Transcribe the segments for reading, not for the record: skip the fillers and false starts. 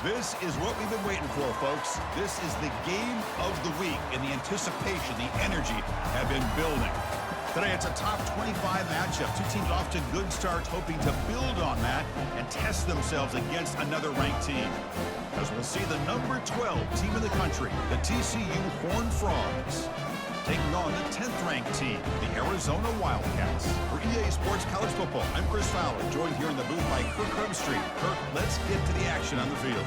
This is what we've been waiting for, folks. This is the game of the week, and the anticipation, the energy have been building. Today, it's a top 25 matchup. Two teams off to good starts, hoping to build on that and test themselves against another ranked team. As we'll see the number 12 team in the country, the TCU Horned Frogs, taking on the 10th-ranked team, the Arizona Wildcats. For EA Sports College Football, I'm Chris Fowler, joined here in the booth by Kirk Herbstreit. Kirk, let's get to the action on the field.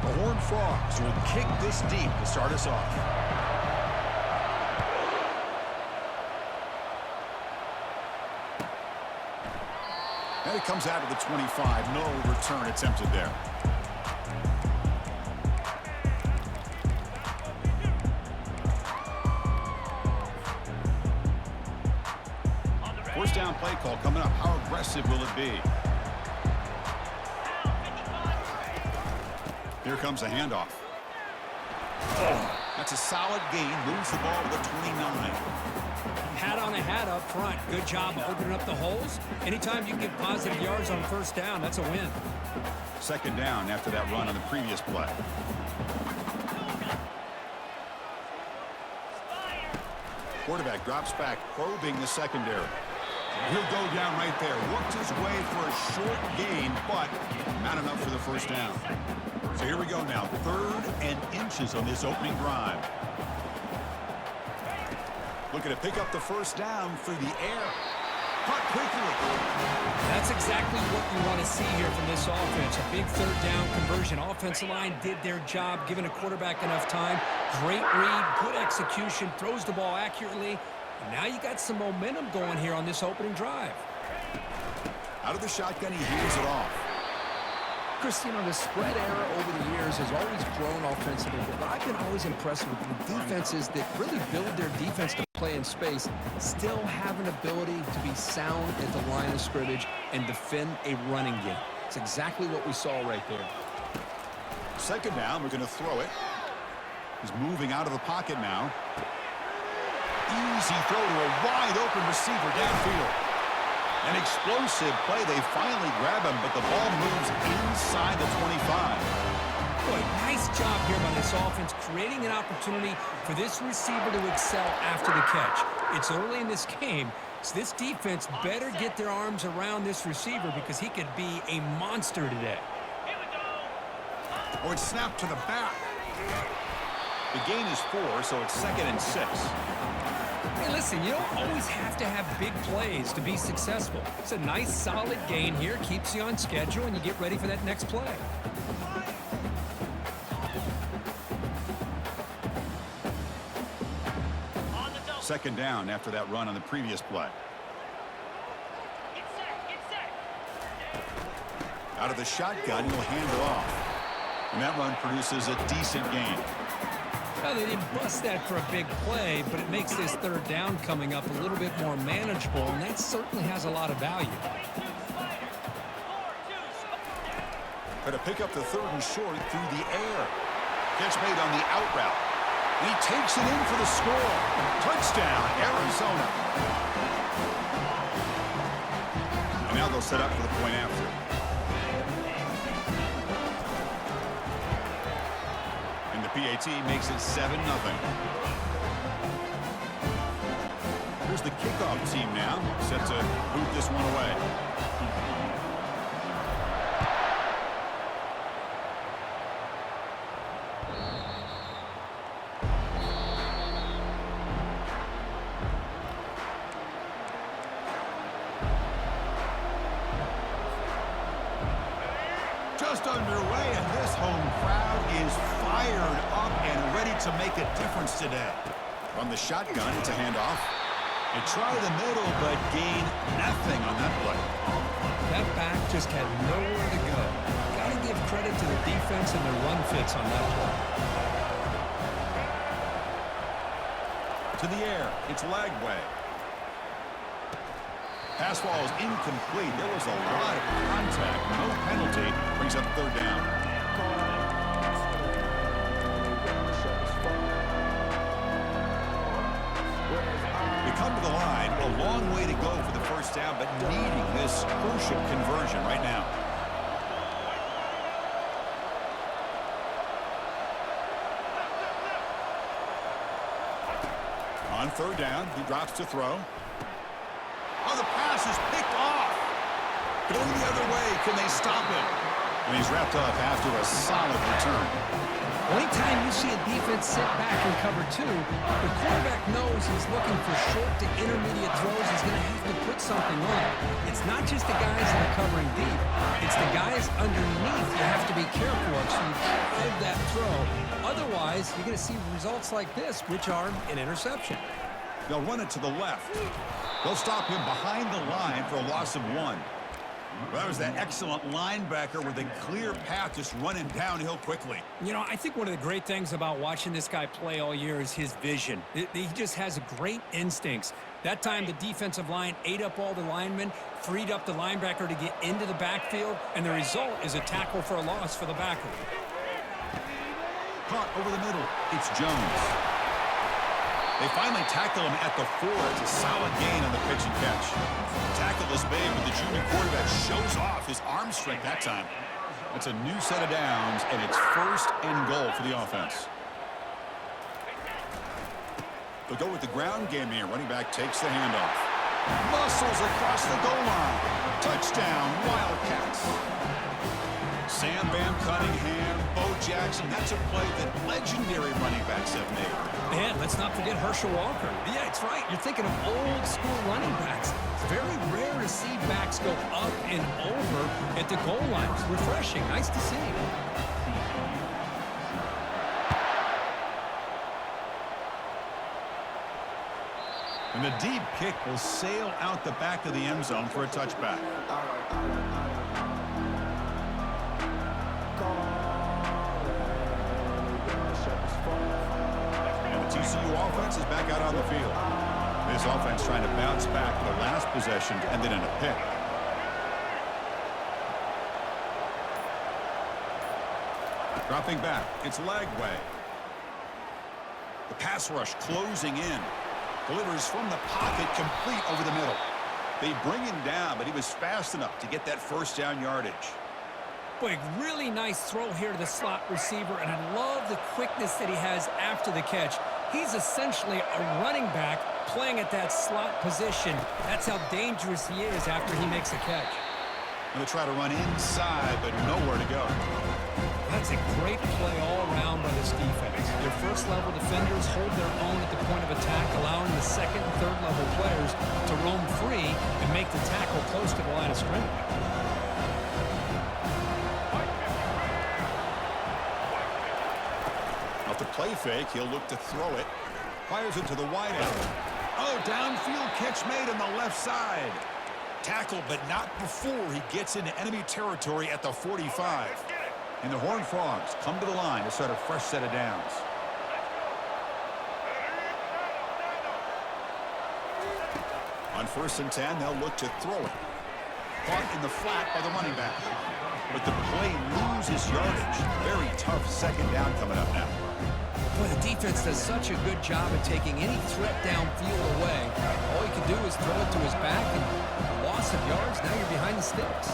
The Horned Frogs will kick this deep to start us off. And it comes out of the 25. No return attempted there. First down play call coming up. How aggressive will it be? Here comes a handoff. Oh, that's a solid gain. Moves the ball to the 29. Hat on a hat up front. Good job opening up the holes. Anytime you can get positive yards on first down, that's a win. Second down after that run on the previous play. Quarterback drops back, probing the secondary. He'll go down right there. Worked his way for a short gain, but not enough for the first down. So here we go now. 3rd and inches on this opening drive. Looking to pick up the first down through the air. Caught quickly. That's exactly what you want to see here from this offense. A big 3rd down conversion. Offensive line did their job, giving a quarterback enough time. Great read, good execution, throws the ball accurately. And now you got some momentum going here on this opening drive. Out of the shotgun, he hands it off. Chris, you know, the spread era over the years has always grown offensively, but I've been always impressed with the defenses that really build their defense to play in space, still have an ability to be sound at the line of scrimmage and defend a running game. It's exactly what we saw right there. Second down, we're going to throw it. He's moving out of the pocket now. Easy throw to a wide-open receiver downfield. An explosive play. They finally grab him, but the ball moves inside the 25. Boy, nice job here by this offense, creating an opportunity for this receiver to excel after the catch. It's early in this game, so this defense better get their arms around this receiver because he could be a monster today. Oh, it's snapped to the back. The gain is 4, so it's 2nd and 6. Hey, listen, you don't always have to have big plays to be successful. It's a nice, solid gain here, keeps you on schedule, and you get ready for that next play. Second down after that run on the previous play. Out of the shotgun, he'll hand it off. And that run produces a decent gain. Well, they didn't bust that for a big play, but it makes this 3rd down coming up a little bit more manageable, and that certainly has a lot of value. Going to pick up the 3rd and short through the air. Catch made on the out route. And he takes it in for the score. Touchdown, Arizona. And now they'll set up for the point after. PAT makes it 7-0. Here's the kickoff team now, set to boot this one away. Just underway, and this home crowd is fired up and ready to make a difference today. From the shotgun, it's a handoff. They try the middle, but gain nothing on that play. That back just had nowhere to go. Got to give credit to the defense and their run fits on that play. To the air, it's Lagway. Pass ball is incomplete. There was a lot of contact. No penalty. Brings up 3rd down. this crucial conversion right now. On third down, he drops to throw. Oh, the pass is picked off. Going the other way, can they stop him? And he's wrapped up after a solid return. Anytime you see a defense sit back and cover two, the quarterback knows he's looking for short to intermediate throws. He's going to have to put something on. It's not just the guys that are covering deep. It's the guys underneath you have to be careful of, so you drive that throw. Otherwise, you're going to see results like this, which are an interception. They'll run it to the left. They'll stop him behind the line for a loss of 1. Well, that was that excellent linebacker with a clear path just running downhill quickly. You know, I think one of the great things about watching this guy play all year is his vision. He just has great instincts. That time, the defensive line ate up all the linemen, freed up the linebacker to get into the backfield, and the result is a tackle for a loss for the backer. Caught over the middle. It's Jones. They finally tackle him at the 4. It's a solid gain on the pitch and catch. Tackle is made, but the junior quarterback shows off his arm strength that time. It's a new set of downs, and it's 1st and goal for the offense. They'll go with the ground game here. Running back takes the handoff. Muscles across the goal line. Touchdown, Wildcats. Sam Bam Cunningham, Bo Jackson. That's a play that legendary running backs have made. And let's not forget Herschel Walker. Yeah, it's right. You're thinking of old school running backs. It's very rare to see backs go up and over at the goal line. It's refreshing. Nice to see. And the deep kick will sail out the back of the end zone for a touchback. TCU offense is back out on the field. This offense trying to bounce back the last possession and then in a pick. Dropping back, it's Lagway. The pass rush closing in. Delivers from the pocket, complete over the middle. They bring him down, but he was fast enough to get that 1st down yardage. Boy, really nice throw here to the slot receiver, and I love the quickness that he has after the catch. He's essentially a running back playing at that slot position. That's how dangerous he is after he makes a catch. They'll try to run inside, but nowhere to go. That's a great play all around by this defense. Their first-level defenders hold their own at the point of attack, allowing the second and third-level players to roam free and make the tackle close to the line of scrimmage. Off the play fake, he'll look to throw it. Fires it to the wide end. Oh, downfield catch made on the left side. Tackle, but not before he gets into enemy territory at the 45. And the Horned Frogs come to the line to start a fresh set of downs. On 1st and 10, they'll look to throw it. Caught in the flat by the running back. But the play loses yardage. Very tough 2nd down coming up now. Boy, the defense does such a good job of taking any threat downfield away. All he can do is throw it to his back, and loss of yards, now you're behind the sticks.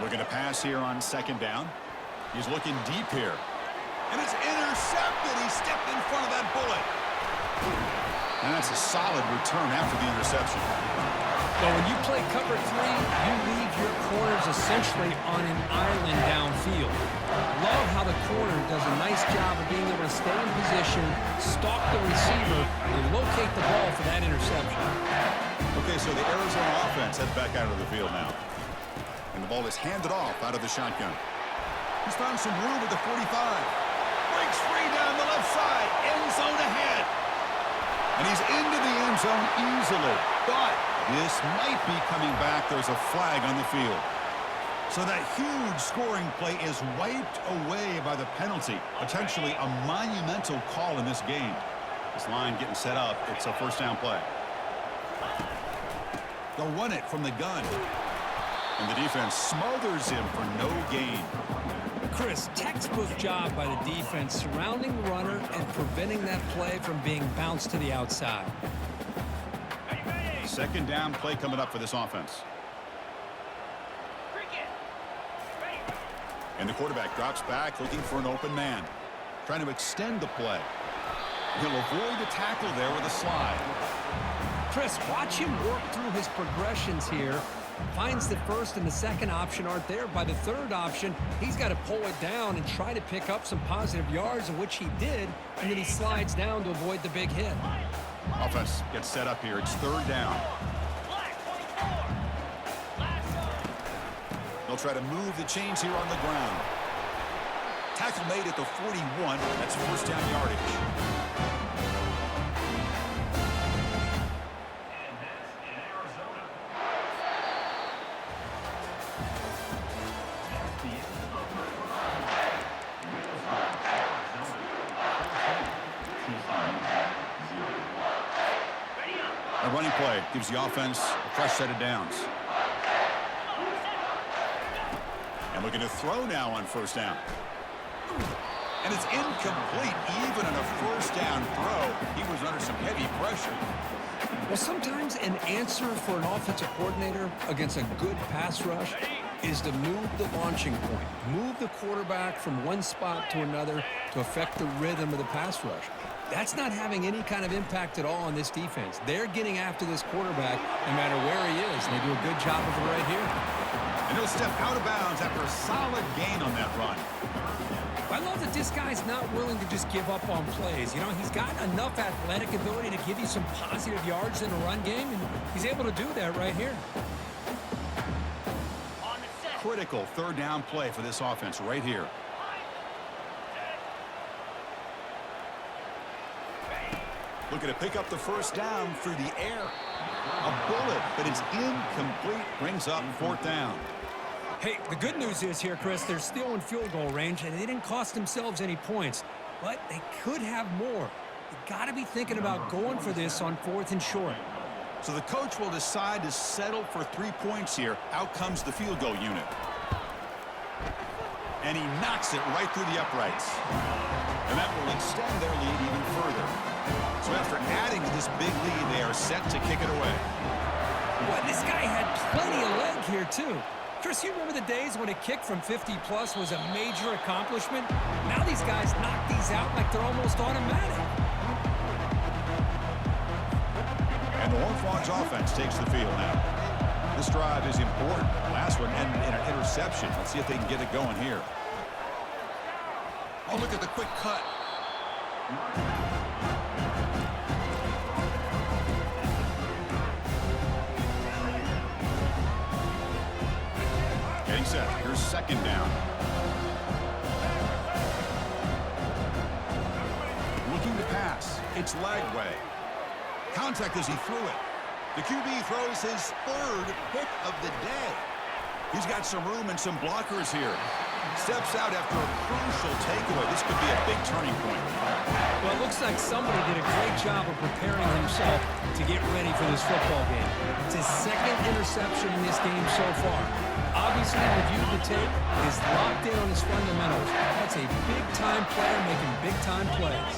Looking to pass here on 2nd down. He's looking deep here. And it's intercepted. He stepped in front of that bullet. And that's a solid return after the interception. So when you play cover 3, you leave your corners essentially on an island downfield. Love how the corner does a nice job of being able to stay in position, stalk the receiver, and locate the ball for that interception. Okay, so the Arizona offense heads back out of the field now. And the ball is handed off out of the shotgun. He's found some room at the 45. Breaks free down the left side. End zone ahead. And he's into the end zone easily. But this might be coming back. There's a flag on the field. So that huge scoring play is wiped away by the penalty. Potentially a monumental call in this game. This line getting set up. It's a 1st down play. They'll run it from the gun. And the defense smothers him for no gain. Chris, textbook job by the defense surrounding the runner and preventing that play from being bounced to the outside. 2nd down play coming up for this offense. And the quarterback drops back looking for an open man. Trying to extend the play. He'll avoid the tackle there with a slide. Chris, watch him work through his progressions here. Finds the first and the second option aren't there. By the third option, he's got to pull it down and try to pick up some positive yards, of which he did, and then he slides down to avoid the big hit. Offense gets set up here. It's third down. They'll try to move the chains here on the ground. Tackle made at the 41. That's first down yardage. A running play gives the offense a fresh set of downs. And looking to throw now on first down. And it's incomplete. Even on a first down throw, he was under some heavy pressure. Well, sometimes an answer for an offensive coordinator against a good pass rush is to move the launching point. Move the quarterback from one spot to another to affect the rhythm of the pass rush. That's not having any kind of impact at all on this defense. They're getting after this quarterback no matter where he is, and they do a good job of it right here. And he'll step out of bounds after a solid gain on that run. I love that this guy's not willing to just give up on plays. You know, he's got enough athletic ability to give you some positive yards in a run game, and he's able to do that right here. Critical third down play for this offense right here. Looking to pick up the first down through the air. A bullet, but it's incomplete. Brings up fourth down. Hey, the good news is here, Chris, they're still in field goal range, and they didn't cost themselves any points. But they could have more. You got to be thinking about going for this on fourth and short. So the coach will decide to settle for 3 points here. Out comes the field goal unit. And he knocks it right through the uprights. And that will extend their lead even further. So after adding to this big lead, they are set to kick it away. Boy, this guy had plenty of leg here, too. Chris, you remember the days when a kick from 50-plus was a major accomplishment? Now these guys knock these out like they're almost automatic. And the Horned Frogs offense takes the field now. This drive is important. Last one ended in an interception. Let's see if they can get it going here. Oh, look at the quick cut. Getting set. Here's second down. Looking to pass. It's Lagway. Contact as he threw it. The QB throws his third hit of the day. He's got some room and some blockers here. Steps out after a crucial takeaway. This could be a big turning point. Well, it looks like somebody did a great job of preparing himself to get ready for this football game. It's his second interception in this game so far. Obviously, reviewed the tape, is locked in on his fundamentals. That's a big-time player making big-time plays.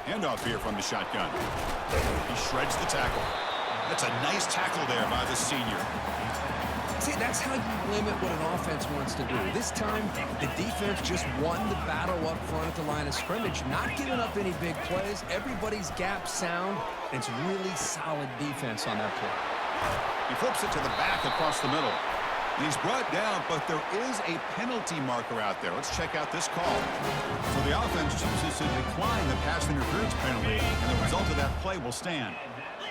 Handoff here from the shotgun. He shreds the tackle. That's a nice tackle there by the senior. See, that's how you limit what an offense wants to do. This time, the defense just won the battle up front at the line of scrimmage, not giving up any big plays. Everybody's gap sound. It's really solid defense on that play. He flips it to the back across the middle. And he's brought down, but there is a penalty marker out there. Let's check out this call. So the offense chooses to decline the pass interference penalty, and the result of that play will stand.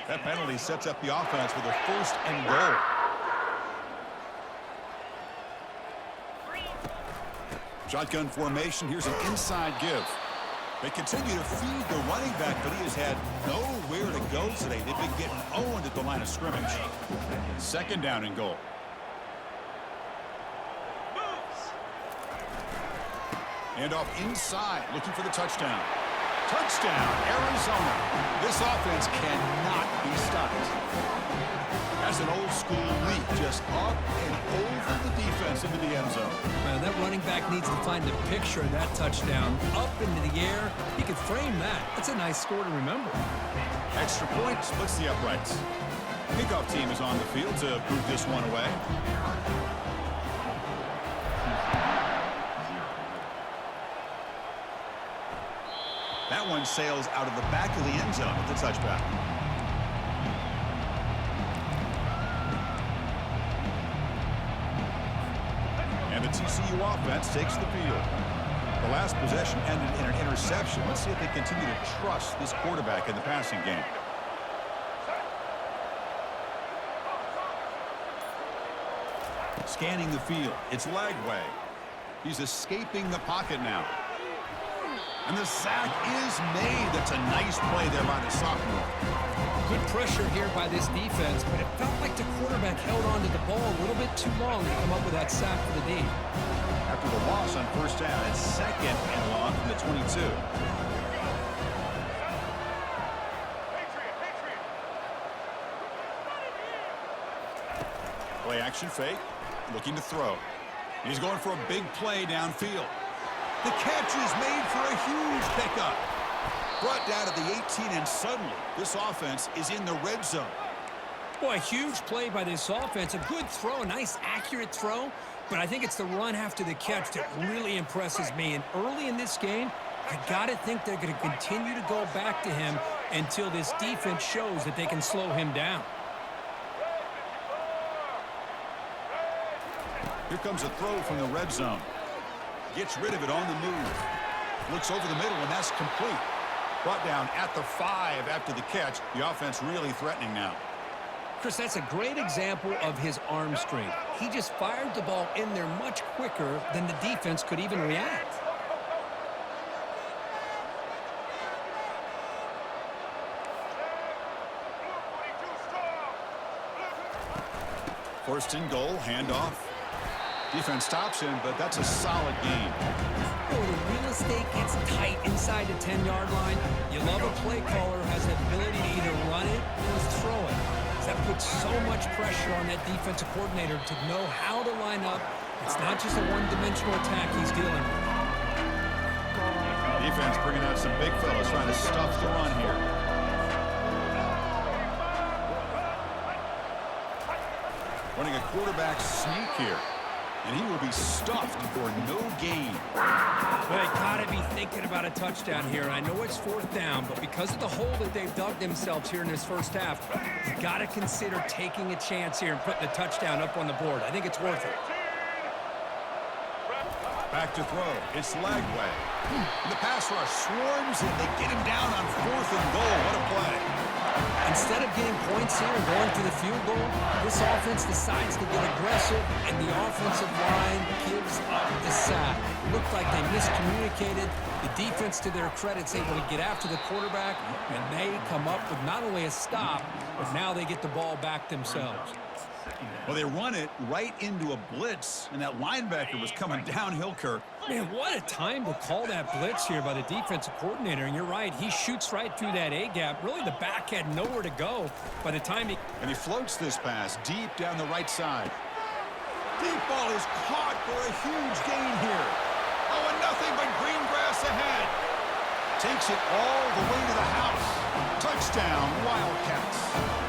That penalty sets up the offense with a first and goal. Shotgun formation. Here's an inside give. They continue to feed the running back, but he has had nowhere to go today. They've been getting owned at the line of scrimmage. Second down and goal. And off inside, looking for the touchdown. Touchdown, Arizona. This offense cannot be stopped. That's an old school leap, just up and over the defense into the end zone. Well, that running back needs to find the picture of that touchdown. Up into the air. He could frame that. That's a nice score to remember. Extra point splits the uprights. Kickoff team is on the field to boot this one away. That one sails out of the back of the end zone with the touchback. And the TCU offense takes the field. The last possession ended in an interception. Let's see if they continue to trust this quarterback in the passing game. Scanning the field. It's Lagway. He's escaping the pocket now. And the sack is made. That's a nice play there by the sophomore. Good pressure here by this defense, but it felt like the quarterback held on to the ball a little bit too long to come up with that sack for the D. After the loss on first down, it's second and long from the 22. Play action fake. Looking to throw. He's going for a big play downfield. The catch is made for a huge pickup. Brought down to the 18, and suddenly this offense is in the red zone. Boy, a huge play by this offense. A good throw, a nice accurate throw. But I think it's the run after the catch that really impresses me. And early in this game, I got to think they're going to continue to go back to him until this defense shows that they can slow him down. Here comes a throw from the red zone. Gets rid of it on the move. Looks over the middle, and that's complete. Brought down at the 5 after the catch. The offense really threatening now. Chris, that's a great example of his arm strength. He just fired the ball in there much quicker than the defense could even react. First and goal, handoff. Defense stops him, but that's a solid gain. Oh, the real estate gets tight inside the 10-yard line. You love a play caller who has the ability to either run it or throw it. That puts so much pressure on that defensive coordinator to know how to line up. It's not just a one-dimensional attack he's dealing with. Defense bringing out some big fellas trying to stuff the run here. Running a quarterback sneak here. And he will be stuffed for no gain. Well, they got to be thinking about a touchdown here. I know it's fourth down, but because of the hole that they've dug themselves here in this first half, you got to consider taking a chance here and putting a touchdown up on the board. I think it's worth it. Back to throw. It's Lagway. The pass rush swarms, and they get him down on 4th and goal. What a play. Instead of getting points here and going for the field goal, this offense decides to get aggressive, and the offensive line gives up the sack. It looked like they miscommunicated. The defense, to their credit, is able to get after the quarterback, and they come up with not only a stop, but now they get the ball back themselves. Well, they run it right into a blitz, and that linebacker was coming downhill, Kirk. Man, what a time to call that blitz here by the defensive coordinator. And you're right, he shoots right through that A-gap. Really, the back had nowhere to go by the time he... And he floats this pass deep down the right side. Deep ball is caught for a huge gain here. Oh, and nothing but green grass ahead. Takes it all the way to the house. Touchdown, Wildcats.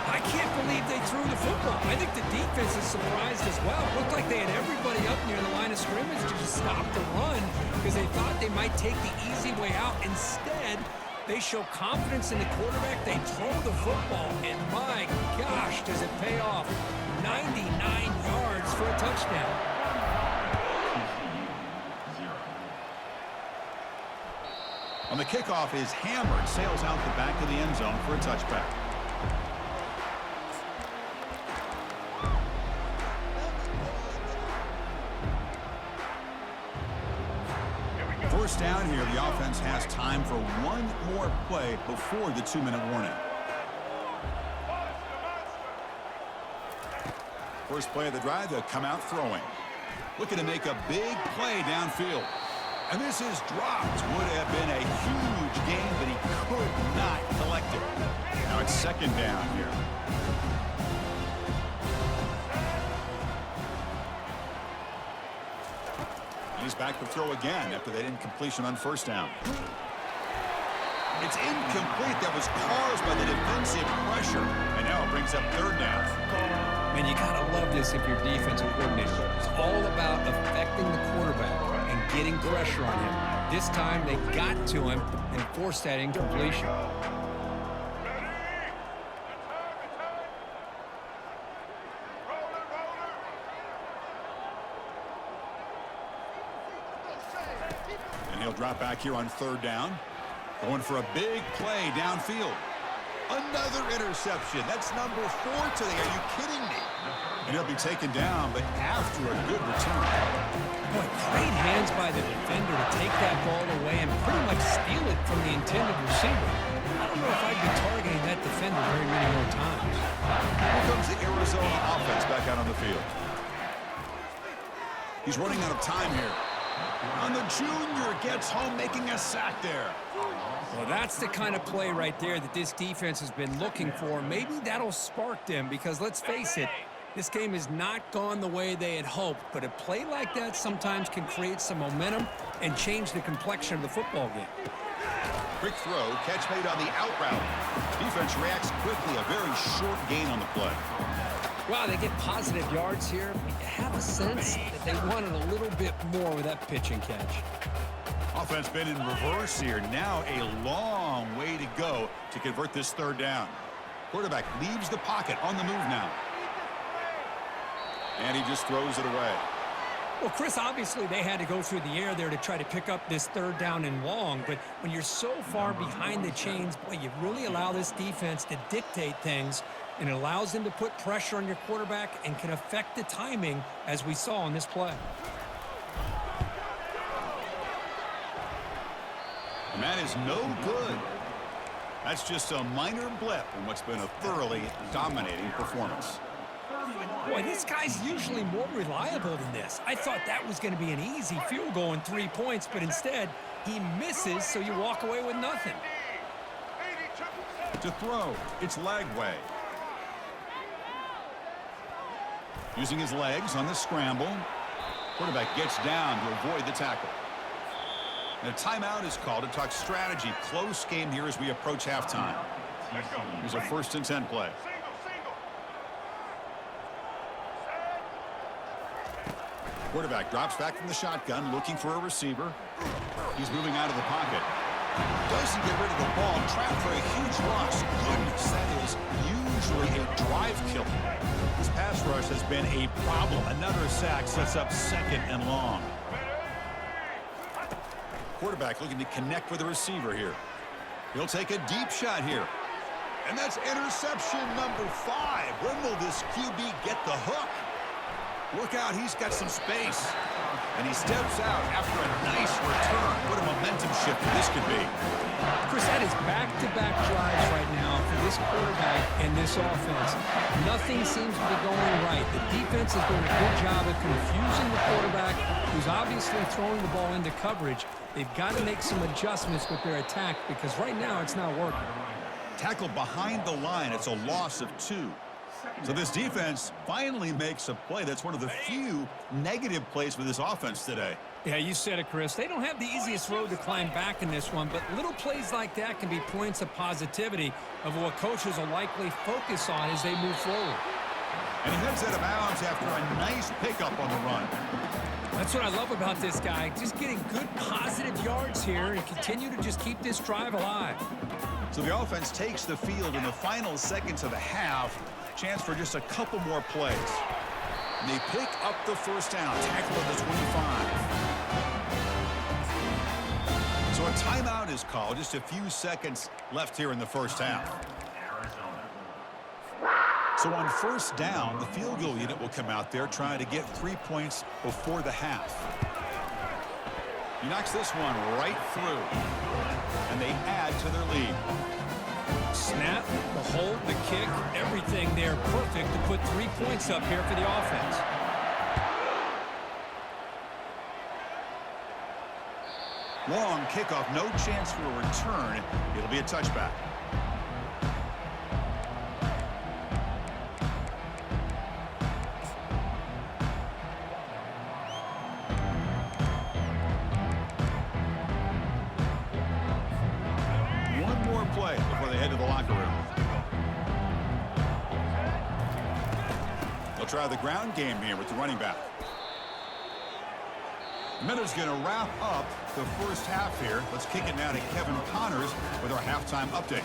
I can't believe they threw the football. I think the defense is surprised as well. It looked like they had everybody up near the line of scrimmage to just stop the run because they thought they might take the easy way out. Instead, they show confidence in the quarterback. They throw the football, and my gosh, does it pay off. 99 yards for a touchdown. On the kickoff is hammered, sails out the back of the end zone for a touchback. First down here, the offense has time for one more play before the 2-minute warning. First play of the drive, they'll come out throwing. Looking to make a big play downfield. And this is dropped. Would have been a huge gain, but he could not collect it. Now it's second down here. He's back to throw again after that incompletion on first down. It's incomplete. That was caused by the defensive pressure. And now it brings up third down. Man, you got to love this if you're defensive coordinator. It's all about affecting the quarterback and getting pressure on him. This time, they got to him and forced that incompletion. And he'll drop back here on third down. Going for a big play downfield. Another interception. That's number 4 today. Are you kidding me? And he'll be taken down, but after a good return. Boy, great hands by the defender to take that ball away and pretty much steal it from the intended receiver. I don't know if I'd be targeting that defender very many more times. Here comes the Arizona offense back out on the field. He's running out of time here. And the junior gets home making a sack there. Well, that's the kind of play right there that this defense has been looking for. Maybe that'll spark them because, let's face it, this game has not gone the way they had hoped. But a play like that sometimes can create some momentum and change the complexion of the football game. Quick throw, catch made on the out route. Defense reacts quickly, a very short gain on the play. Wow, they get positive yards here. You have a sense that they wanted a little bit more with that pitch and catch. Offense been in reverse here. Now a long way to go to convert this third down. Quarterback leaves the pocket on the move now. And he just throws it away. Well, Chris, obviously they had to go through the air there to try to pick up this third down and long. But when you're so far behind the chains, boy, you really allow this defense to dictate things. And it allows them to put pressure on your quarterback and can affect the timing, as we saw on this play. And that is no good. That's just a minor blip in what's been a thoroughly dominating performance. Boy, this guy's usually more reliable than this. I thought that was going to be an easy field goal and 3 points, but instead, he misses, so you walk away with nothing. To throw, it's Lagway. Using his legs on the scramble. Quarterback gets down to avoid the tackle. And a timeout is called to talk strategy. Close game here as we approach halftime. Here's a 1st and 10 play. Quarterback drops back from the shotgun, looking for a receiver. He's moving out of the pocket. Doesn't get rid of the ball. Trapped for a huge loss. Goodness, that is usually a drive killer. This pass rush has been a problem. Another sack sets up 2nd and long. Quarterback looking to connect with the receiver here. He'll take a deep shot here. And that's interception number 5. When will this QB get the hook? Look out, he's got some space. And he steps out after a nice return. What a momentum shifter this could be. Chris, that is back-to-back drives right now for this quarterback and this offense. Nothing seems to be going right. The defense is doing a good job of confusing the quarterback, who's obviously throwing the ball into coverage. They've got to make some adjustments with their attack because right now it's not working. Tackle behind the line. It's a loss of 2. So this defense finally makes a play. That's one of the few negative plays for this offense today. Yeah, you said it, Chris. They don't have the easiest road to climb back in this one, but little plays like that can be points of positivity of what coaches will likely focus on as they move forward. And he heads out of bounds after a nice pickup on the run. That's what I love about this guy. Just getting good positive yards here and continue to just keep this drive alive. So the offense takes the field in the final seconds of the half. Chance for just a couple more plays. And they pick up the 1st down. Tackle at the 25. So a timeout is called. Just a few seconds left here in the 1st half. So on 1st down, the field goal unit will come out there trying to get 3 points before the half. He knocks this one right through. And they add to their lead. Snap, the hold, the kick, everything there perfect to put 3 points up here for the offense. Long kickoff, no chance for a return. It'll be a touchback. One more play before they head to the locker room. They'll try the ground game here with the running back. Miller's going to wrap up the first half here. Let's kick it now to Kevin Connors with our halftime update.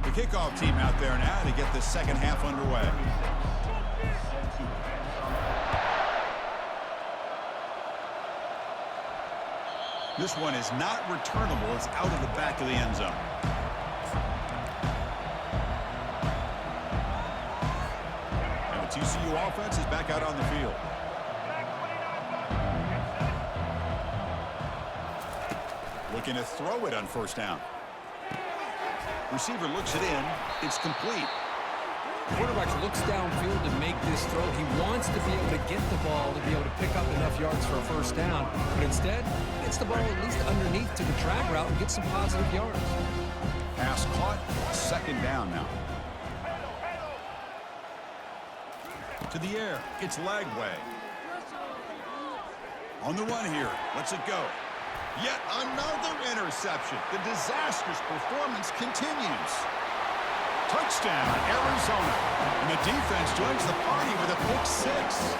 The kickoff team out there now to get the second half underway. This one is not returnable. It's out of the back of the end zone. TCU offense is back out on the field. Looking to throw it on first down. Receiver looks it in. It's complete. Quarterback looks downfield to make this throw. He wants to be able to get the ball to be able to pick up enough yards for a first down. But instead, gets the ball at least underneath to the drag route and gets some positive yards. Pass caught. Second down now. To the air. It's Lagway. On the run here. Lets it go. Yet another interception. The disastrous performance continues. Touchdown, Arizona. And the defense joins the party with a pick six.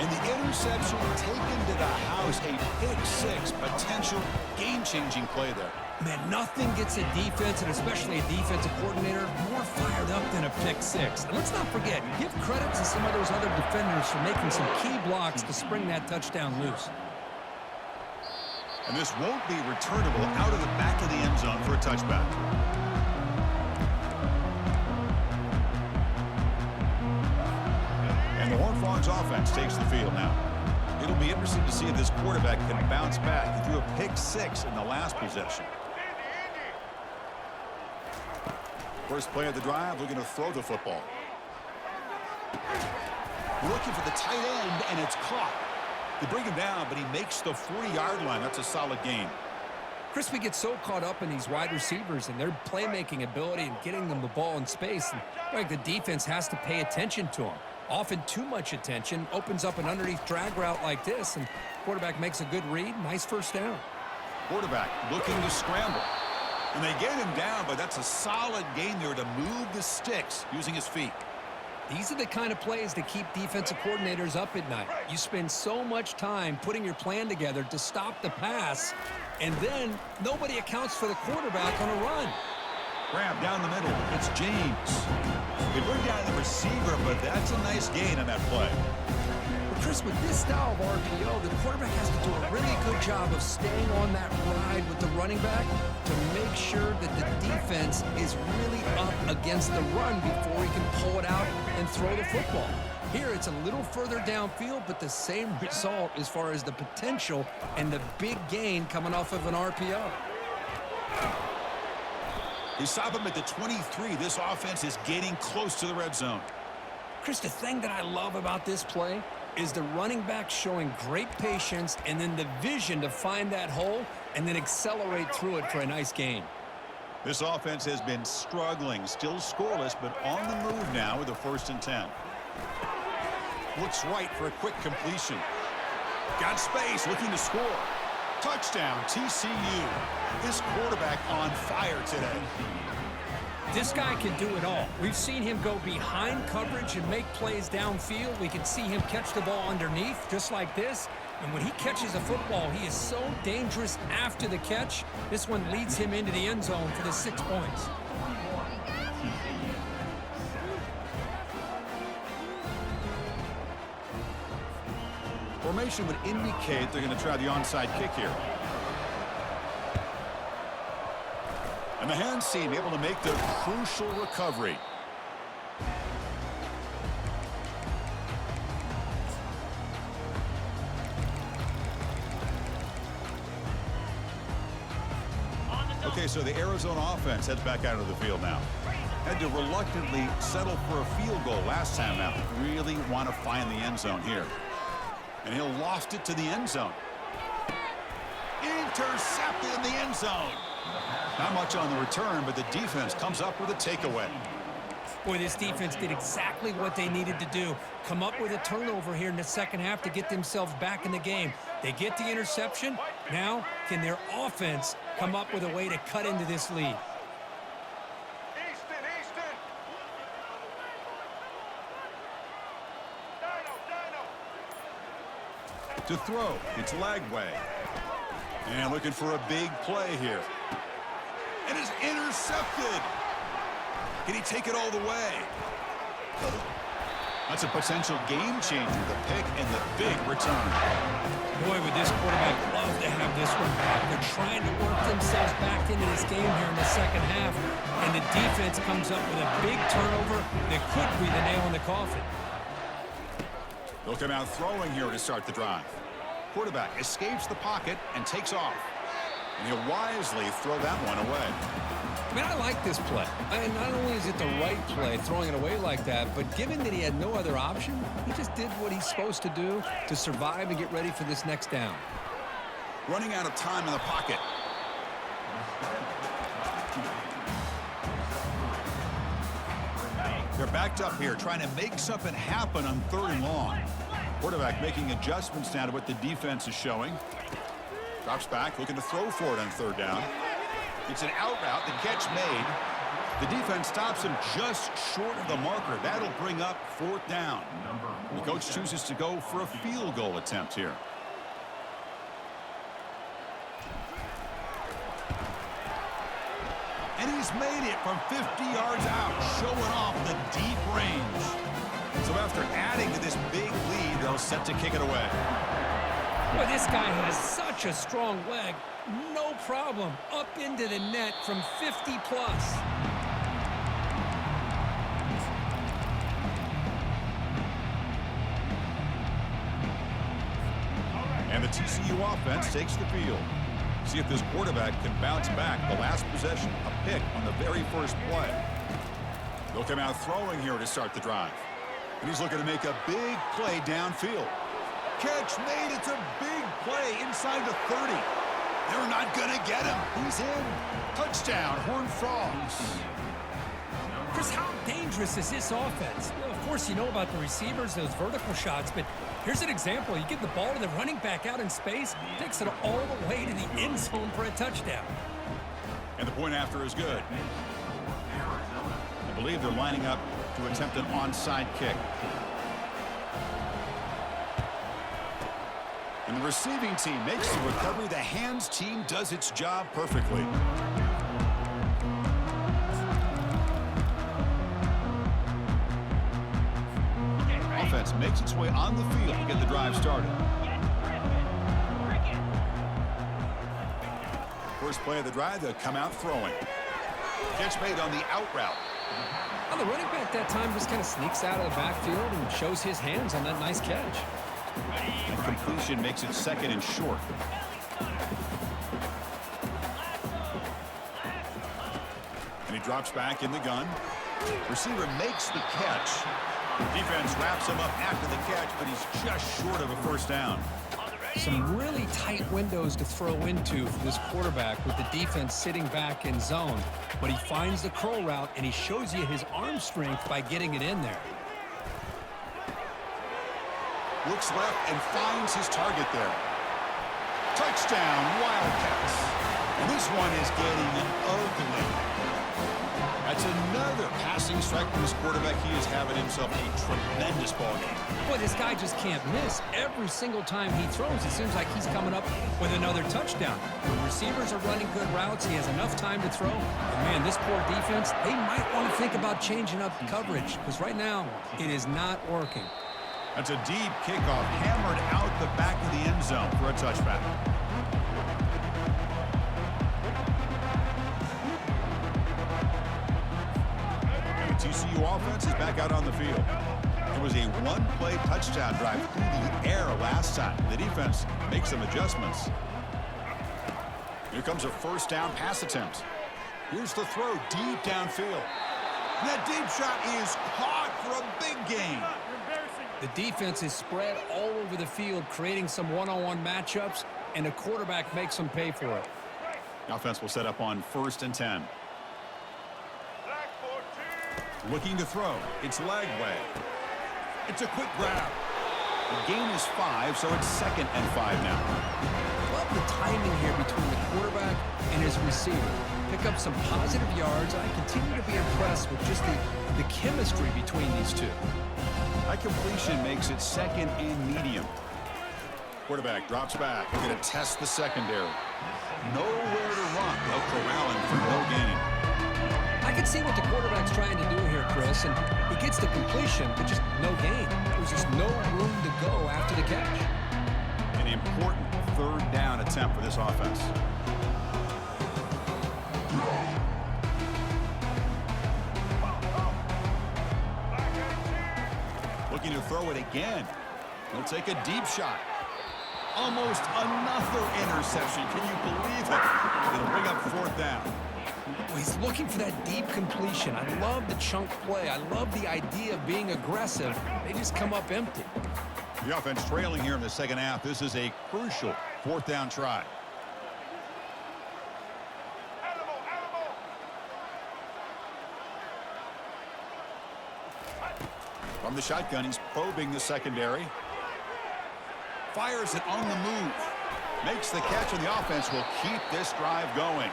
And the interception taken to the house. A pick six. Potential game-changing play there. Man, nothing gets a defense, and especially a defensive coordinator, more fired up than a pick six. And let's not forget, give credit to some of those other defenders for making some key blocks to spring that touchdown loose. And this won't be returnable out of the back of the end zone for a touchback. And the Horned Frogs offense takes the field now. It'll be interesting to see if this quarterback can bounce back. He threw a pick six in the last possession. First play of the drive, looking to throw the football. Looking for the tight end, and it's caught. They bring him down, but he makes the 40-yard line. That's a solid gain. Chris, we get so caught up in these wide receivers and their playmaking ability and getting them the ball in space. And like the defense has to pay attention to them. Often too much attention opens up an underneath drag route like this, and quarterback makes a good read. Nice first down. Quarterback looking to scramble. And they get him down, but that's a solid gain there to move the sticks using his feet. These are the kind of plays that keep defensive coordinators up at night. You spend so much time putting your plan together to stop the pass, and then nobody accounts for the quarterback on a run. Grab down the middle. It's James. They bring down the receiver, but that's a nice gain on that play. But Chris, with this style of RPO, the quarterback has to do a really good job of staying on that ride with the running back to make sure that the defense is really up against the run before he can pull it out and throw the football. Here, it's a little further downfield, but the same result as far as the potential and the big gain coming off of an RPO. They stop him at the 23. This offense is getting close to the red zone. Chris, the thing that I love about this play is the running back showing great patience and then the vision to find that hole and then accelerate through it for a nice gain. This offense has been struggling, still scoreless, but on the move now with a 1st and 10. Looks right for a quick completion. Got space, looking to score. Touchdown, TCU. This quarterback on fire today. This guy can do it all. We've seen him go behind coverage and make plays downfield. We can see him catch the ball underneath, just like this. And when he catches a football, he is so dangerous after the catch. This one leads him into the end zone for the 6 points. Formation would indicate they're going to try the onside kick here. And the hands team able to make the crucial recovery. Okay, so the Arizona offense heads back out of the field now. Had to reluctantly settle for a field goal last time out. Really want to find the end zone here. And he'll loft it to the end zone. Intercepted in the end zone. Not much on the return, but the defense comes up with a takeaway. Boy, this defense did exactly what they needed to do. Come up with a turnover here in the second half to get themselves back in the game. They get the interception. Now, can their offense come up with a way to cut into this lead? To throw, it's Lagway. And looking for a big play here. And it's intercepted. Can he take it all the way? That's a potential game changer, the pick and the big return. Boy, would this quarterback love to have this one back. They're trying to work themselves back into this game here in the second half, and the defense comes up with a big turnover that could be the nail in the coffin. They'll come out throwing here to start the drive. Quarterback escapes the pocket and takes off. And he'll wisely throw that one away. I mean, I like this play. And not only is it the right play, throwing it away like that, but given that he had no other option, he just did what he's supposed to do to survive and get ready for this next down. Running out of time in the pocket. They're backed up here, trying to make something happen on 3rd and long. Quarterback making adjustments now to what the defense is showing. Drops back, looking to throw for it on 3rd down. It's an out route, the catch made. The defense stops him just short of the marker. That'll bring up 4th down. The coach chooses to go for a field goal attempt here. And he's made it from 50 yards out, showing off the deep range. So after adding to this big lead, they'll set to kick it away. Well, this guy has such a strong leg. No problem. Up into the net from 50 plus. And the TCU offense takes the field. See if this quarterback can bounce back. The last possession, a pick on the very first play. They'll come out throwing here to start the drive. And he's looking to make a big play downfield. Catch made. It's a big play inside the 30. They're not going to get him. He's in. Touchdown, Horned Frogs. Chris, how dangerous is this offense? Well, of course, you know about the receivers, those vertical shots, but here's an example. You give the ball to the running back out in space, takes it all the way to the end zone for a touchdown. And the point after is good. I believe they're lining up to attempt an onside kick. And the receiving team makes the recovery. The hands team does its job perfectly. Offense makes its way on the field to get the drive started. First play of the drive, they'll come out throwing. Catch made on the out route. Well, the running back that time just kind of sneaks out of the backfield and shows his hands on that nice catch. And completion makes it 2nd and short. And he drops back in the gun. Receiver makes the catch. Defense wraps him up after the catch, but he's just short of a first down. Some really tight windows to throw into for this quarterback with the defense sitting back in zone. But he finds the curl route, and he shows you his arm strength by getting it in there. Looks left and finds his target there. Touchdown, Wildcats. And this one is getting ugly. That's another passing strike from this quarterback. He is having himself a tremendous ball game. Boy, this guy just can't miss. Every single time he throws, it seems like he's coming up with another touchdown. The receivers are running good routes. He has enough time to throw. But man, this poor defense, they might want to think about changing up coverage, because right now it is not working. That's a deep kickoff, hammered out the back of the end zone for a touchback. And the TCU offense is back out on the field. It was a one-play touchdown drive through the air last time. The defense makes some adjustments. Here comes a first down pass attempt. Here's the throw deep downfield. And that deep shot is caught for a big gain. The defense is spread all over the field, creating some one-on-one matchups, and the quarterback makes them pay for it. The offense will set up on 1st and 10. Looking to throw. It's Lagway. It's a quick grab. The gain is 5, so it's 2nd and 5 now. Love the timing here between the quarterback and his receiver. Pick up some positive yards. I continue to be impressed with just the chemistry between these two. That completion makes it 2nd and medium. Quarterback drops back. We're going to test the secondary. Nowhere to run. They'll corral him for no gain. I can see what the quarterback's trying to do here, Chris, and he gets the completion, but just no gain. There's just no room to go after the catch. An important third down attempt for this offense. Looking to throw it again. He'll take a deep shot. Almost another interception. Can you believe it? It'll bring up fourth down. He's looking for that deep completion. I love the chunk play. I love the idea of being aggressive. They just come up empty. The offense trailing here in the second half. This is a crucial fourth down try. From the shotgun, he's probing the secondary. Fires it on the move. Makes the catch, and the offense will keep this drive going.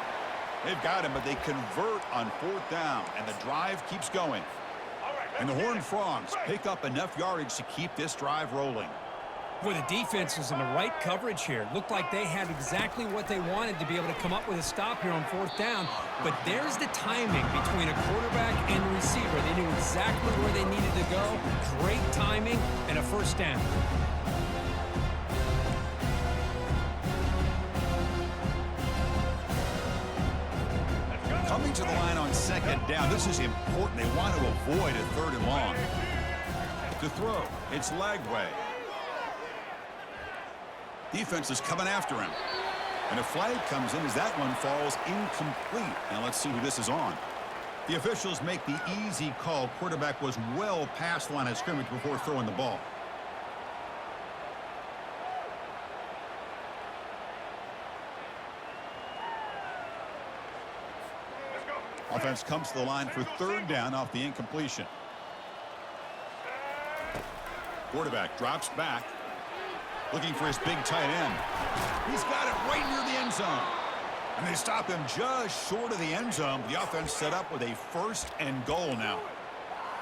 They've got him, but they convert on fourth down, and the drive keeps going. And the Horned Frogs pick up enough yardage to keep this drive rolling. Boy, the defense was in the right coverage here. Looked like they had exactly what they wanted to be able to come up with a stop here on fourth down. But there's the timing between a quarterback and the receiver. They knew exactly where they needed to go. Great timing and a first down. Coming to the line on second down. This is important. They want to avoid a third and long. To throw, it's Lagway. Defense is coming after him. And a flag comes in as that one falls incomplete. Now let's see who this is on. The officials make the easy call. Quarterback was well past the line of scrimmage before throwing the ball. Offense comes to the line for third down off the incompletion. Quarterback drops back. Looking for his big tight end. He's got it right near the end zone. And they stop him just short of the end zone. The offense set up with a first and goal now.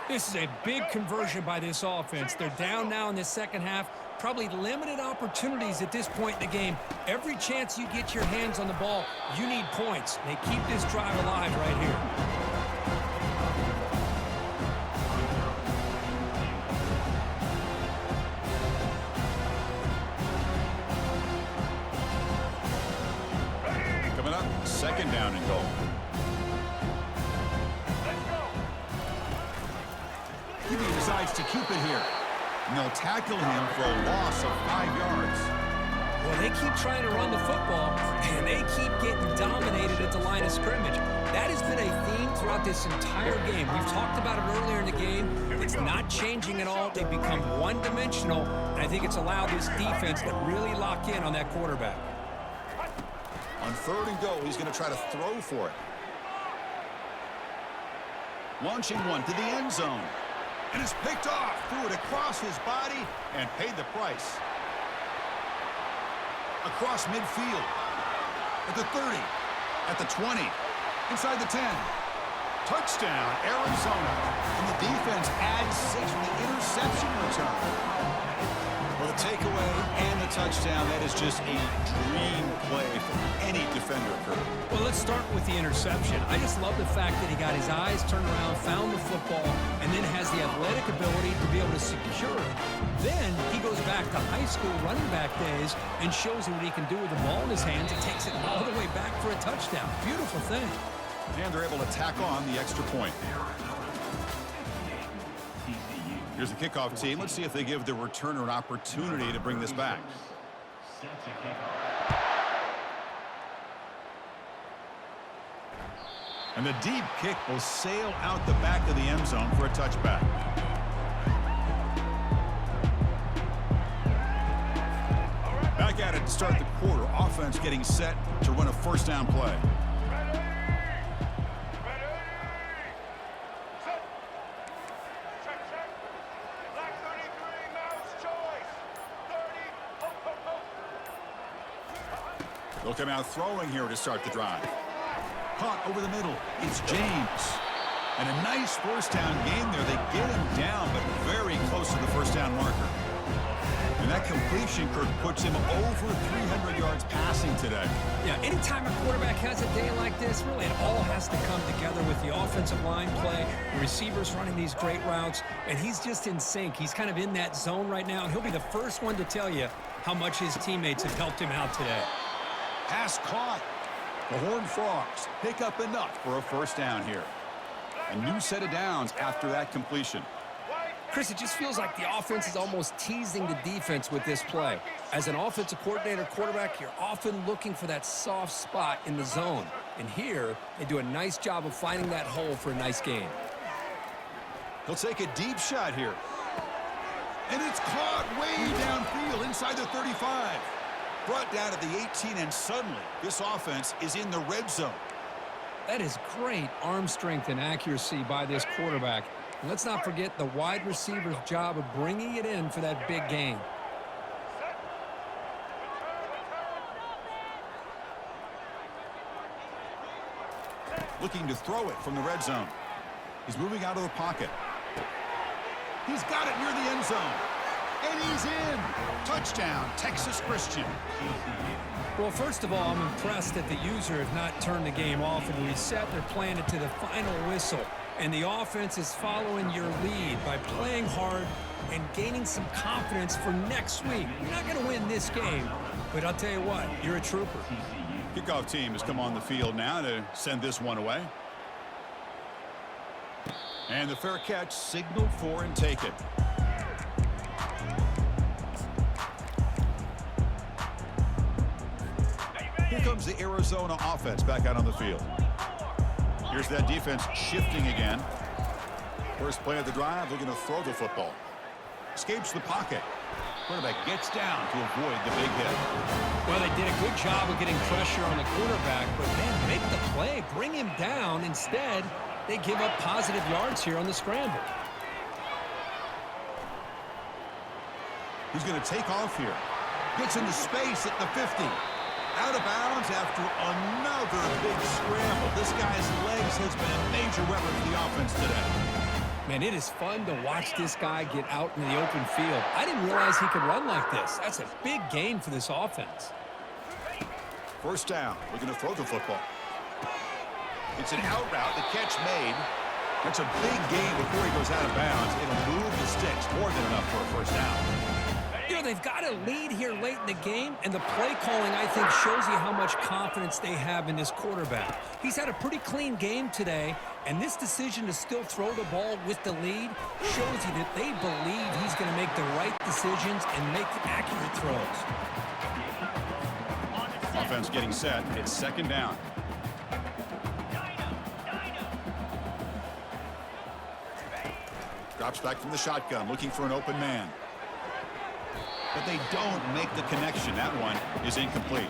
This is a big conversion by this offense. They're down now in the second half. Probably limited opportunities at this point in the game. Every chance you get your hands on the ball, you need points. They keep this drive alive right here. Second down and goal. He decides to keep it here. And they'll tackle him for a loss of 5 yards. Well, they keep trying to run the football, and they keep getting dominated at the line of scrimmage. That has been a theme throughout this entire game. We've talked about it earlier in the game. It's not changing at all. They've become one-dimensional, and I think it's allowed this defense to really lock in on that quarterback. On third and goal, he's going to try to throw for it. Launching one to the end zone. And it's picked off. Threw it across his body and paid the price. Across midfield. At the 30. At the 20. Inside the 10. Touchdown, Arizona. And the defense adds 6 with the interception return. Well, the takeaway and the touchdown, that is just a dream play for any defender, Kurt. Well, let's start with the interception. I just love the fact that he got his eyes turned around, found the football, and then has the athletic ability to be able to secure it. Then he goes back to high school running back days and shows you what he can do with the ball in his hands and takes it all the way back for a touchdown. Beautiful thing. And they're able to tack on the extra point. Here's the kickoff team. Let's see if they give the returner an opportunity to bring this back. And the deep kick will sail out the back of the end zone for a touchback. Back at it to start the quarter. Offense getting set to run a first down play. They'll come out throwing here to start the drive. Caught over the middle. It's James. And a nice first down game there. They get him down, but very close to the first down marker. And that completion, Kirk, puts him over 300 yards passing today. Yeah, anytime a quarterback has a day like this, really it all has to come together with the offensive line play, the receivers running these great routes, and he's just in sync. He's kind of in that zone right now, and he'll be the first one to tell you how much his teammates have helped him out today. Pass caught. The Horned Frogs pick up enough for a first down here. A new set of downs after that completion. Chris, it just feels like the offense is almost teasing the defense with this play. As an offensive coordinator, quarterback, you're often looking for that soft spot in the zone. And here, they do a nice job of finding that hole for a nice gain. He'll take a deep shot here. And it's caught way downfield inside the 35. Brought down to the 18, and suddenly this offense is in the red zone. That is great arm strength and accuracy by this quarterback. And let's not forget the wide receiver's job of bringing it in for that big gain. Looking to throw it from the red zone. He's moving out of the pocket. He's got it near the end zone. And he's in. Touchdown, Texas Christian. Well, first of all, I'm impressed that the user has not turned the game off and reset. They're playing it to the final whistle. And the offense is following your lead by playing hard and gaining some confidence for next week. You're not going to win this game, but I'll tell you what, you're a trooper. Kickoff team has come on the field now to send this one away. And the fair catch signaled for and taken. Here comes the Arizona offense back out on the field. Here's that defense shifting again. First play of the drive, looking to throw the football. Escapes the pocket. Quarterback gets down to avoid the big hit. Well, they did a good job of getting pressure on the quarterback, but then make the play, bring him down. Instead, they give up positive yards here on the scramble. He's going to take off here. Gets into space at the 50. Out of bounds after another big scramble. This guy's legs has been a major weapon for the offense today. Man, it is fun to watch this guy get out in the open field. I didn't realize he could run like this. That's a big gain for this offense. First down. Looking to throw the football. It's an out route. The catch made. That's a big gain before he goes out of bounds. It'll move the sticks more than enough for a first down. You know, they've got a lead here late in the game, and the play calling, I think, shows you how much confidence they have in this quarterback. He's had a pretty clean game today, and this decision to still throw the ball with the lead shows you that they believe he's going to make the right decisions and make accurate throws. Offense getting set. It's second down. Drops back from the shotgun, looking for an open man. But they don't make the connection. That one is incomplete.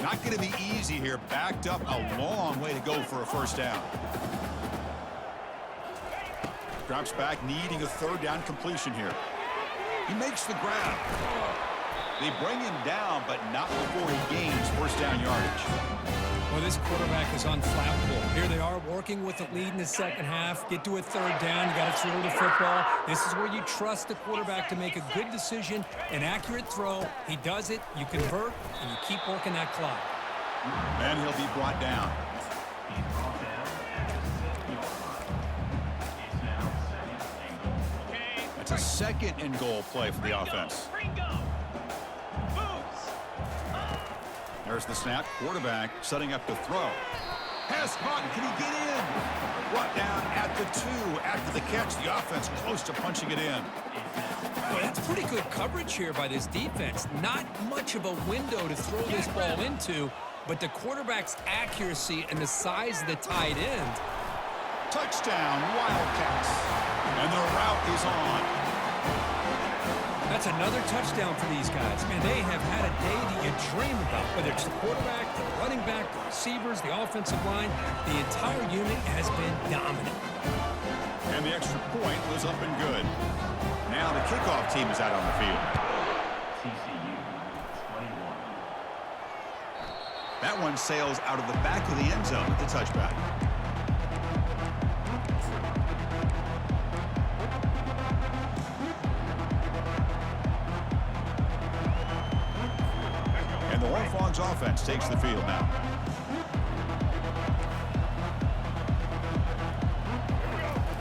Not going to be easy here. Backed up a long way to go for a first down. Drops back, needing a third down completion here. He makes the grab. They bring him down, but not before he gains first down yardage. Well, this quarterback is unflappable. Here they are working with the lead in the second half. Get to a third down. You got to throw the football. This is where you trust the quarterback to make a good decision, an accurate throw. He does it. You convert, and you keep working that clock. And he'll be brought down. That's a second and goal play for the offense. There's the snap. Quarterback setting up to throw. Pass caught. Can he get in? Brought down at the 2 after the catch. The offense close to punching it in. Boy, that's pretty good coverage here by this defense. Not much of a window to throw this ball into, but the quarterback's accuracy and the size of the tight end. Touchdown, Wildcats. And the route is on. That's another touchdown for these guys. Man, they have had a day that you dream about. Whether it's the quarterback, the running back, the receivers, the offensive line, the entire unit has been dominant. And the extra point was up and good. Now the kickoff team is out on the field. TCU 21. That one sails out of the back of the end zone with the touchback. offense takes the field now.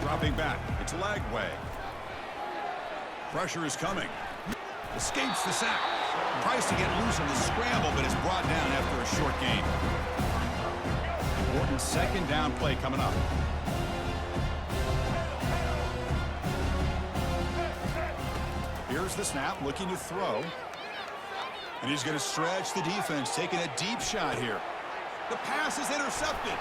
Dropping back. It's Lagway. Pressure is coming. Escapes the sack. Tries to get loose on the scramble, but is brought down after a short gain. Important second down play coming up. Here's the snap, looking to throw. And he's going to stretch the defense, taking a deep shot here. The pass is intercepted.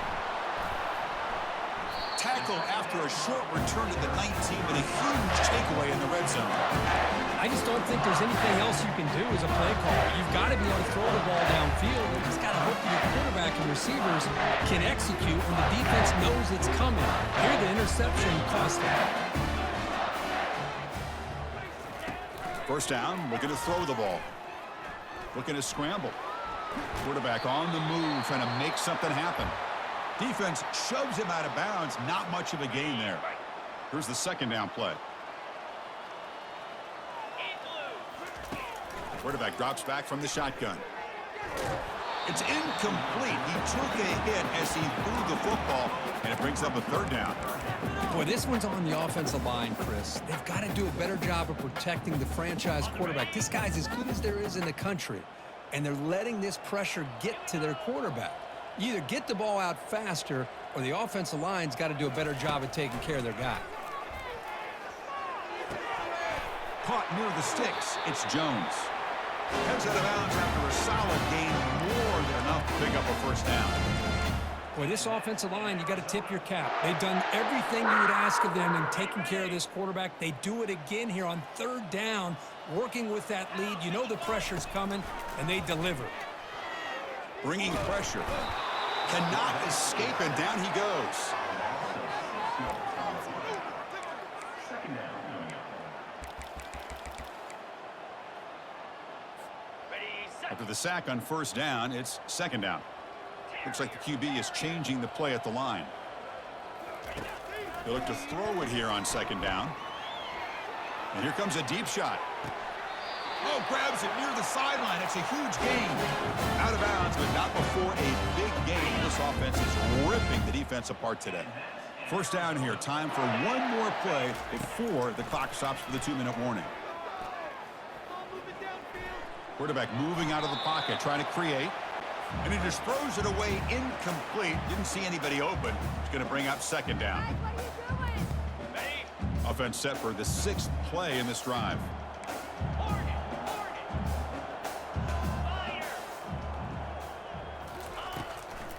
Tackled after a short return to the 19, but a huge takeaway in the red zone. I just don't think there's anything else you can do as a play caller. You've got to be able to throw the ball downfield. You just got to hope that your quarterback and receivers can execute when the defense knows it's coming. Here, the interception cost them. First down, looking to throw the ball. Looking to scramble. Quarterback on the move, trying to make something happen. Defense shoves him out of bounds. Not much of a gain there. Here's the second down play. Quarterback drops back from the shotgun. It's incomplete. He took a hit as he threw the football, and it brings up a third down. Boy, this one's on the offensive line, Chris. They've got to do a better job of protecting the franchise quarterback. This guy's as good as there is in the country, and they're letting this pressure get to their quarterback. You either get the ball out faster, or the offensive line's got to do a better job of taking care of their guy. Caught near the sticks. It's Jones. Heads out of bounds after a solid gain, more than enough to pick up a first down. Boy, this offensive line, you got to tip your cap. They've done everything you would ask of them in taking care of this quarterback. They do it again here on third down, working with that lead. You know the pressure's coming, and they deliver. Bringing pressure. Cannot escape, and down he goes. Second down. After the sack on first down, it's second down. Looks like the QB is changing the play at the line. They look to throw it here on second down. And here comes a deep shot. Oh, grabs it near the sideline. It's a huge gain. Out of bounds, but not before a big gain. This offense is ripping the defense apart today. First down here. Time for one more play before the clock stops for the 2-minute warning. Quarterback moving out of the pocket, trying to create. And he just throws it away incomplete. Didn't see anybody open. It's going to bring up second down. Offense set for the 6th play in this drive.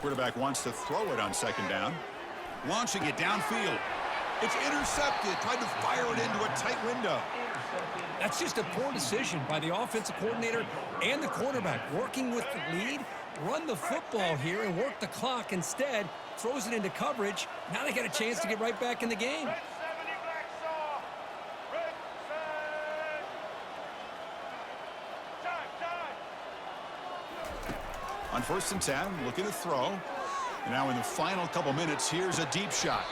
Quarterback wants to throw it on second down. Launching it downfield. It's intercepted. Tried to fire it into a tight window. That's just a poor decision by the offensive coordinator and the quarterback. Working with the lead, run the football here and work the clock. Instead, throws it into coverage. Now they got a chance to get right back in the game. On first and 10, looking to throw. And now in the final couple minutes, here's a deep shot.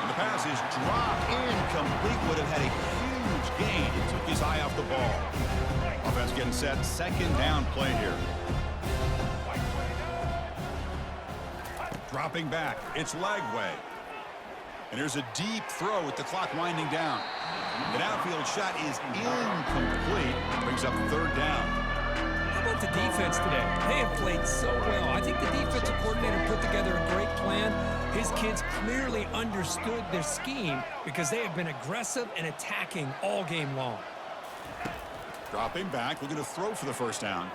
And the pass is dropped incomplete. Would have had a huge gain. He took his eye off the ball. Offense getting set. Second down play here. Dropping back. It's Lagway. And here's a deep throw with the clock winding down. The downfield shot is incomplete. Brings up third down. How about the defense today? They have played so well. I think the defensive coordinator put together a great plan. His kids clearly understood their scheme because they have been aggressive and attacking all game long. Dropping back, looking to throw for the first down.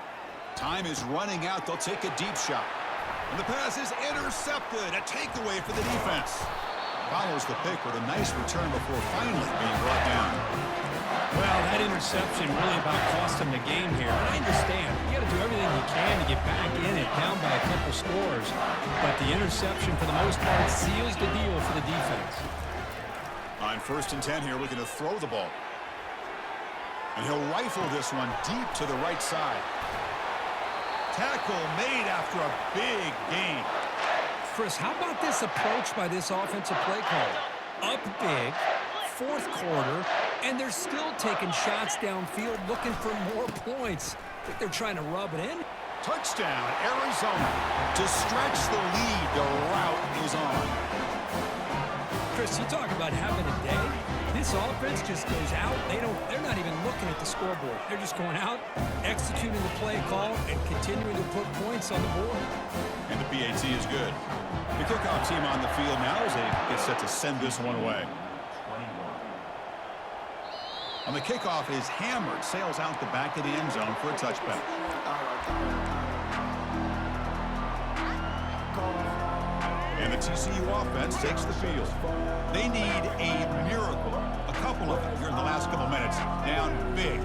Time is running out. They'll take a deep shot. And the pass is intercepted. A takeaway for the defense. Follows the pick with a nice return before finally being brought down. Well, that interception really about cost him the game here. And I understand. You got to do everything you can to get back in it, down by a couple scores. But the interception, for the most part, seals the deal for the defense. On first and 10 here, looking to throw the ball. And he'll rifle this one deep to the right side. Tackle made after a big gain. Chris, how about this approach by this offensive play caller? Up big, fourth quarter, and they're still taking shots downfield looking for more points. I think they're trying to rub it in. Touchdown, Arizona. To stretch the lead, the route is on. Chris, you talk about having a day. This offense just goes out. They're not even looking at the scoreboard. They're just going out, executing the play call, and continuing to put points on the board. And the PAT is good. The kickoff team on the field now as they get set to send this one away. On the kickoff is hammered, sails out the back of the end zone for a touchback. And the TCU offense takes the field. They need a miracle. A couple of them here in the last couple minutes. Down big.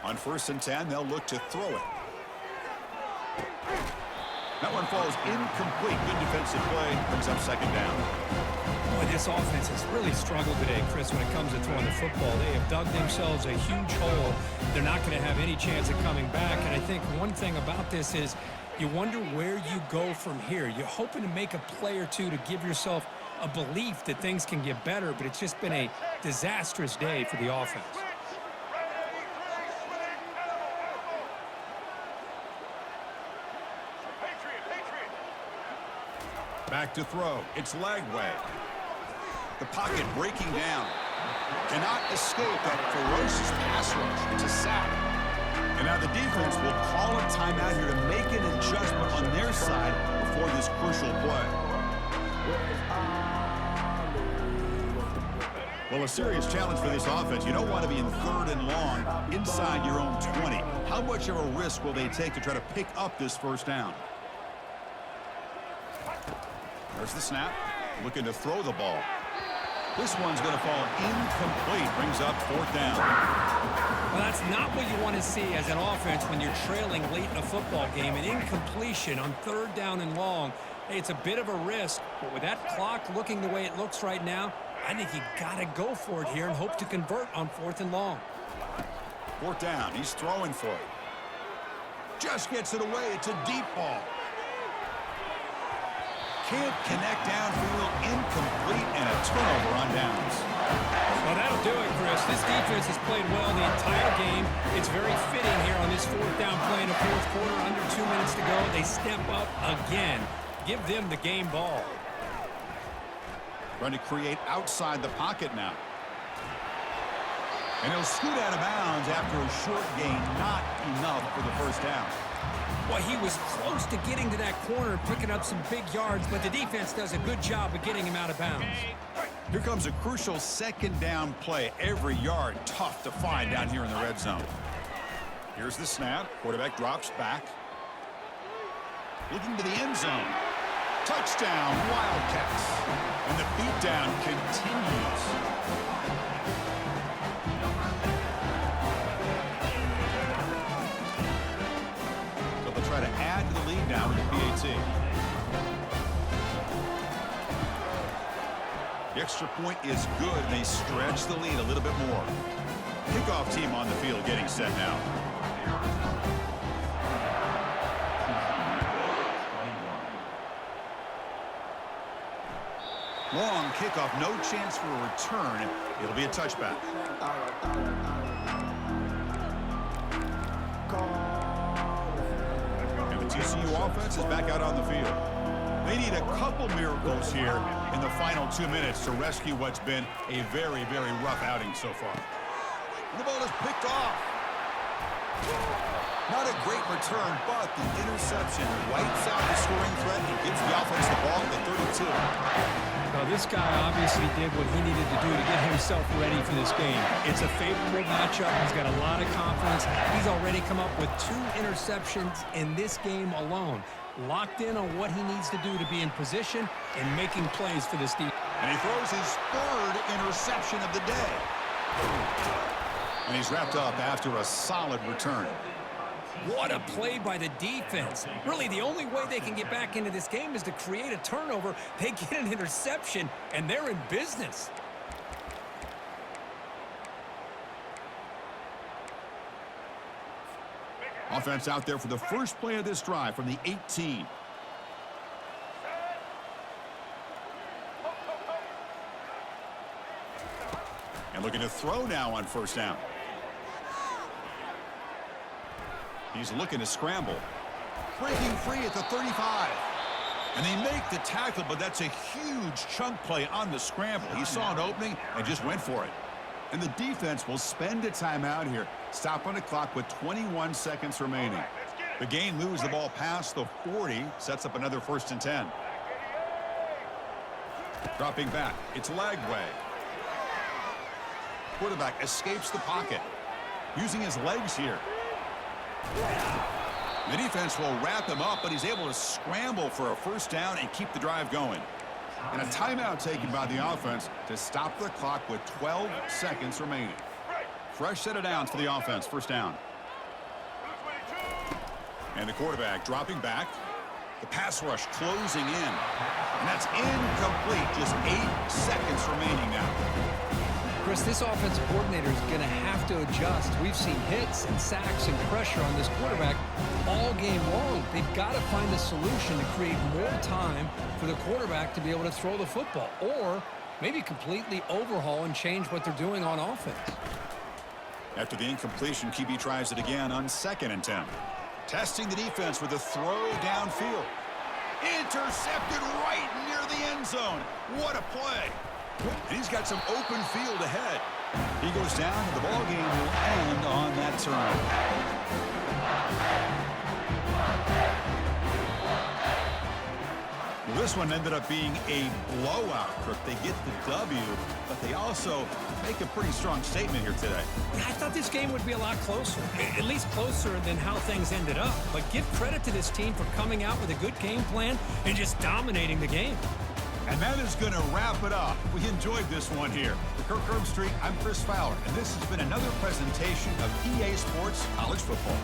On 1st and 10, they'll look to throw it. That one falls incomplete. Good defensive play. Brings up 2nd down. Boy, this offense has really struggled today, Chris, when it comes to throwing the football. They have dug themselves a huge hole. They're not going to have any chance of coming back. And I think one thing about this is you wonder where you go from here. You're hoping to make a play or two to give yourself a belief that things can get better, but it's just been a disastrous day for the offense. Back to throw. It's Lagway. The pocket breaking down. Cannot escape that ferocious pass rush. It's a sack. And now the defense will call a timeout here to make an adjustment on their side before this crucial play. Well, a serious challenge for this offense. You don't want to be in 3rd and long inside your own 20. How much of a risk will they take to try to pick up this 1st down? There's the snap. Looking to throw the ball. This one's going to fall incomplete. Brings up 4th down. Well, that's not what you want to see as an offense when you're trailing late in a football game. An incompletion on 3rd down and long. Hey, it's a bit of a risk, but with that clock looking the way it looks right now, I think you got to go for it here and hope to convert on 4th and long. 4th down. He's throwing for it. Just gets it away. It's a deep ball. Can't connect downfield, incomplete, and a turnover on downs. Well, that'll do it, Chris. This defense has played well the entire game. It's very fitting here on this 4th down play in the 4th quarter. Under 2 minutes to go. They step up again. Give them the game ball. Trying to create outside the pocket now. And he'll scoot out of bounds after a short gain. Not enough for the 1st down. Well, he was close to getting to that corner, picking up some big yards, but the defense does a good job of getting him out of bounds. Here comes a crucial 2nd down play. Every yard tough to find down here in the red zone. Here's the snap. Quarterback drops back. Looking to the end zone. Touchdown, Wildcats. And the beatdown continues. Try to add to the lead now with the PAT. The extra point is good, and they stretch the lead a little bit more. Kickoff team on the field getting set now. Long kickoff, no chance for a return. It'll be a touchback. TCU offense is back out on the field. They need a couple miracles here in the final 2 minutes to rescue what's been a very, very rough outing so far. And the ball is picked off. Not a great return, but the interception wipes out the scoring threat and gives the offense the ball at the 32. Now, this guy obviously did what he needed to do to get himself ready for this game. It's a favorable matchup. He's got a lot of confidence. He's already come up with 2 interceptions in this game alone. Locked in on what he needs to do to be in position and making plays for this defense. And he throws his 3rd interception of the day. And he's wrapped up after a solid return. What a play by the defense. Really, the only way they can get back into this game is to create a turnover. They get an interception, and they're in business. Offense out there for the first play of this drive from the 18. And looking to throw now on first down. He's looking to scramble. Breaking free at the 35. And they make the tackle, but that's a huge chunk play on the scramble. He saw an opening and just went for it. And the defense will spend a timeout here. Stop on the clock with 21 seconds remaining. The gain moves the ball past the 40, sets up another 1st and 10. Dropping back, it's Lagway. Quarterback escapes the pocket, using his legs here. The defense will wrap him up, but he's able to scramble for a first down and keep the drive going. And a timeout taken by the offense to stop the clock with 12 seconds remaining. Fresh set of downs for the offense, first down. And the quarterback dropping back. The pass rush closing in. And that's incomplete. Just 8 seconds remaining now. Chris, this offensive coordinator is going to have to adjust. We've seen hits and sacks and pressure on this quarterback all game long. They've got to find a solution to create more time for the quarterback to be able to throw the football, or maybe completely overhaul and change what they're doing on offense. After the incompletion, QB tries it again on 2nd and 10. Testing the defense with a throw downfield. Intercepted right near the end zone. What a play. And he's got some open field ahead. He goes down, and the ball game will end on that turn. Well, this one ended up being a blowout, Crook. They get the W, but they also make a pretty strong statement here today. I thought this game would be a lot closer, at least closer than how things ended up. But give credit to this team for coming out with a good game plan and just dominating the game. And that is going to wrap it up. We enjoyed this one here. For Kirk Herbstreit, I'm Chris Fowler, and this has been another presentation of EA Sports College Football.